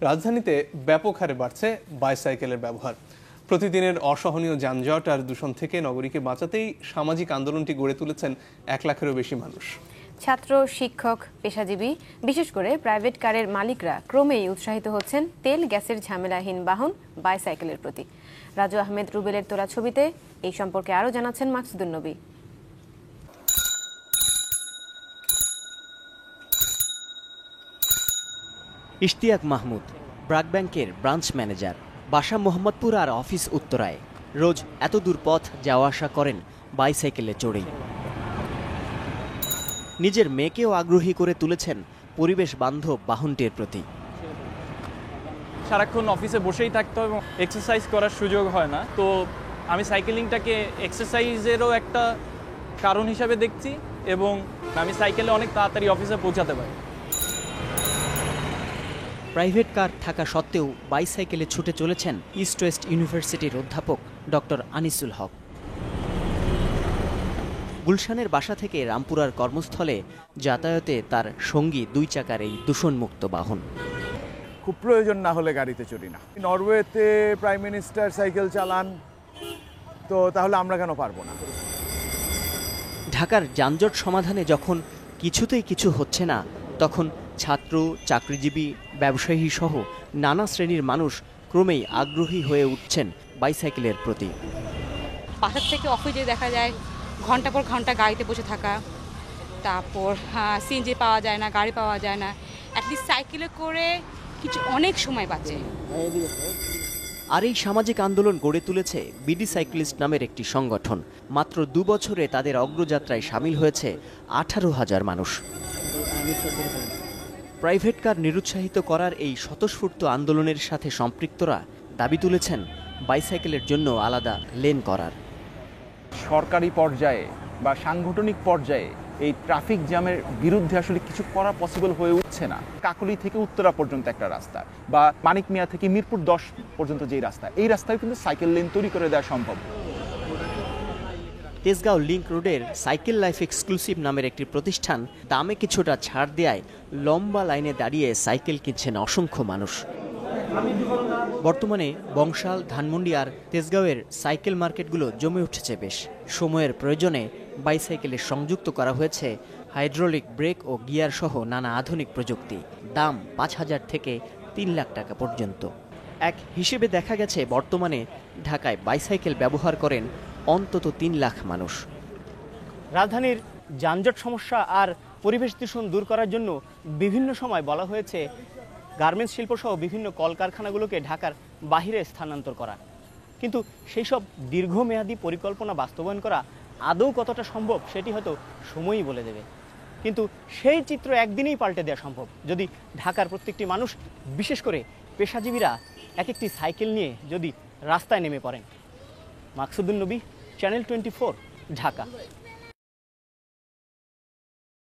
রাজধানীতে ব্যাপক হারে বাড়ছে বাইসাইকেলের ব্যবহার। প্রতিদিনের অসহনীয় যানজট আর দূষণ থেকে নগরীকে বাঁচাতেই সামাজিক আন্দোলনটি গড়ে তুলেছেন 1 লাখেরও বেশি মানুষ। ছাত্র, শিক্ষক, পেশাজীবী, বিশেষ করে প্রাইভেট কারের মালিকরা ক্রমেই উৎসাহিত হচ্ছেন তেল গ্যাসের ঝামেলাহীন বাহন বাইসাইকেলের প্রতি। রাজু আহমেদ রুবেলের তোলা ছবিতে এই সম্পর্কে আরও জানাচ্ছেন মাকসুদুন নবী। ইশতিয়াক মাহমুদ ব্রাক ব্যাংকের ব্রাঞ্চ ম্যানেজার। বাসা মোহাম্মদপুর আর অফিস উত্তরায়। রোজ এত দূর পথ যাওয়া আসা করেন বাইসাইকেলে চড়েই। নিজের মেয়েকেও আগ্রহী করে তুলেছেন পরিবেশ বান্ধব বাহনটির প্রতি। সারাক্ষণ অফিসে বসেই থাকতে হয় এবং এক্সারসাইজ করার সুযোগ হয় না, তো আমি সাইকেলিংটাকে এক্সারসাইজেরও একটা কারণ হিসাবে দেখছি এবং আমি সাইকেলে অনেক তাড়াতাড়ি অফিসে পৌঁছাতে পারি। প্রাইভেট কার থাকা সত্ত্বেও বাইসাইকেলে ছুটে চলেছেন ইস্ট ওয়েস্ট ইউনিভার্সিটির অধ্যাপক ডক্টর আনিসুল হক। গুলশানের বাসা থেকে রামপুরার কর্মস্থলে যাতায়াতে তার সঙ্গী 2 চাকার এই দূষণমুক্ত বাহন। খুব প্রয়োজন না হলে গাড়িতে চড়ি না। নরওয়েতে প্রাইম মিনিস্টার সাইকেল চালান, তো তাহলে আমরা কেন পারবো না? ঢাকার যানজট সমাধানে যখন কিছুতেই কিছু হচ্ছে না, তখন ছাত্র, চাকরিজীবী, ব্যবসায়ী সহ নানা শ্রেণীর মানুষ ক্রমেই আগ্রহী হয়ে উঠছেন বাইসাইকেলের প্রতি। বাসার থেকে অফিসে দেখা যায় ঘন্টা পর ঘন্টা গাড়িতে বসে থাকা, তারপর সিএনজি পাওয়া যায় না, গাড়ি পাওয়া যায় না। অ্যাটলিস্ট সাইকেলে করে কিছু অনেক সময় বাঁচে। আর এই সামাজিক আন্দোলন গড়ে তুলেছে বিডি সাইক্লিস্ট নামের একটি সংগঠন। মাত্র 2 বছরে তাদের অগ্রযাত্রায় সামিল হয়েছে 18,000 মানুষ। প্রাইভেট কার নিরুৎসাহিত করার এই স্বতঃস্ফূর্ত আন্দোলনের সাথে সম্পৃক্তরা দাবি তুলেছেন বাইসাইকেলের জন্য আলাদা লেন করার। সরকারি পর্যায়ে বা সাংগঠনিক পর্যায়ে এই ট্রাফিক জ্যামের বিরুদ্ধে আসলে কিছু করা পসিবল হয়ে উঠছে না। কাকলী থেকে উত্তরা পর্যন্ত একটা রাস্তা, বা মানিক মিয়া থেকে মিরপুর 10 পর্যন্ত যেই রাস্তা, এই রাস্তায় কিন্তু সাইকেল লেন তৈরি করে দেওয়া সম্ভব। তেজগাঁও লিংক রোডের সাইকেল লাইফ এক্সক্লুসিভ নামের একটি প্রতিষ্ঠান দামে কিছুটা ছাড় দেয় লম্বা লাইনে দাঁড়িয়ে সাইকেল কিনছেন অসংখ্য মানুষ। বর্তমানে বংশাল, ধানমন্ডি আর তেজগাঁওয়ের সাইকেল মার্কেটগুলো জমে উঠেছে বেশ। সময়ের প্রয়োজনে বাইসাইকেলে সংযুক্ত করা হয়েছে হাইড্রোলিক ব্রেক ও গিয়ার সহ নানা আধুনিক প্রযুক্তি। দাম 5,000 থেকে 3 লাখ টাকা পর্যন্ত। এক হিসেবে দেখা গেছে বর্তমানে ঢাকায় বাইসাইকেল ব্যবহার করেন অন্তত 3 লাখ মানুষ। রাজধানীর যানজট সমস্যা আর পরিবেশ দূষণ দূর করার জন্য বিভিন্ন সময় বলা হয়েছে গার্মেন্টস শিল্পসহ বিভিন্ন কলকারখানাগুলোকে ঢাকার বাহিরে স্থানান্তর করা। কিন্তু সেই সব দীর্ঘমেয়াদী পরিকল্পনা বাস্তবায়ন করা আদৌ কতটা সম্ভব সেটি হয়তো সময়ই বলে দেবে। কিন্তু সেই চিত্র একদিনেই পাল্টে দেওয়া সম্ভব যদি ঢাকার প্রত্যেকটি মানুষ, বিশেষ করে পেশাজীবীরা, একটি সাইকেল নিয়ে যদি রাস্তায় নেমে পড়েন। মাকসুদুন নবী, চ্যানেল 24, ঢাকা।